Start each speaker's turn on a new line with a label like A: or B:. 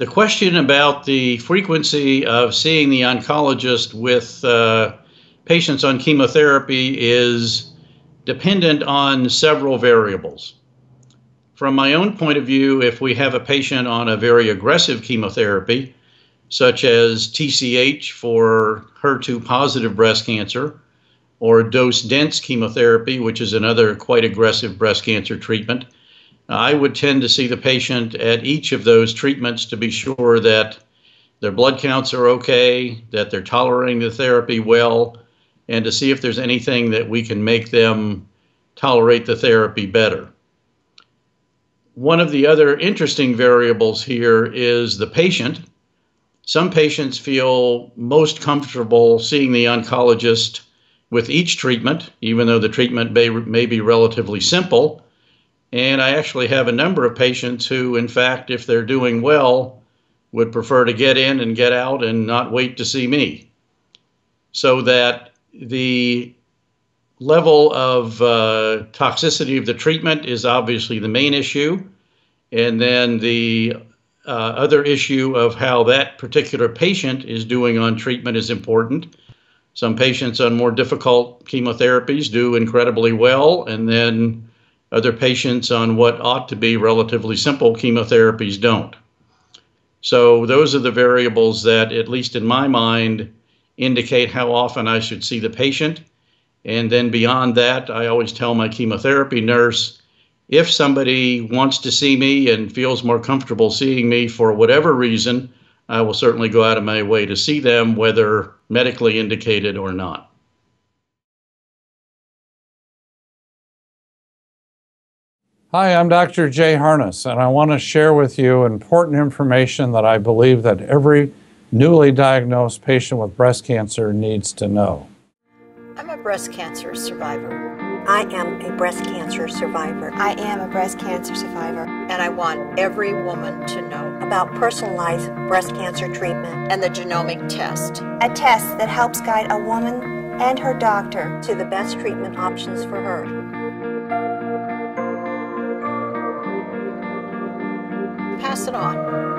A: The question about the frequency of seeing the oncologist with patients on chemotherapy is dependent on several variables. From my own point of view, if we have a patient on a very aggressive chemotherapy, such as TCH for HER2 positive breast cancer, or dose-dense chemotherapy, which is another quite aggressive breast cancer treatment, I would tend to see the patient at each of those treatments to be sure that their blood counts are okay, that they're tolerating the therapy well, and to see if there's anything that we can make them tolerate the therapy better. One of the other interesting variables here is the patient. Some patients feel most comfortable seeing the oncologist with each treatment, even though the treatment may be relatively simple. And I actually have a number of patients who, in fact, if they're doing well, would prefer to get in and get out and not wait to see me. So that the level of toxicity of the treatment is obviously the main issue. And then the other issue of how that particular patient is doing on treatment is important. Some patients on more difficult chemotherapies do incredibly well, and then other patients on what ought to be relatively simple chemotherapies don't. So those are the variables that, at least in my mind, indicate how often I should see the patient. And then beyond that, I always tell my chemotherapy nurse, if somebody wants to see me and feels more comfortable seeing me for whatever reason, I will certainly go out of my way to see them, whether medically indicated or not.
B: Hi, I'm Dr. Jay Harness, and I want to share with you important information that I believe that every newly diagnosed patient with breast cancer needs to know.
C: I'm a breast cancer survivor.
D: I am a breast cancer survivor.
E: I am a breast cancer survivor.
C: And I want every woman to know
D: about personalized breast cancer treatment
C: and the genomic test.
E: A test that helps guide a woman and her doctor
D: to the best treatment options for her.
C: Pass it on.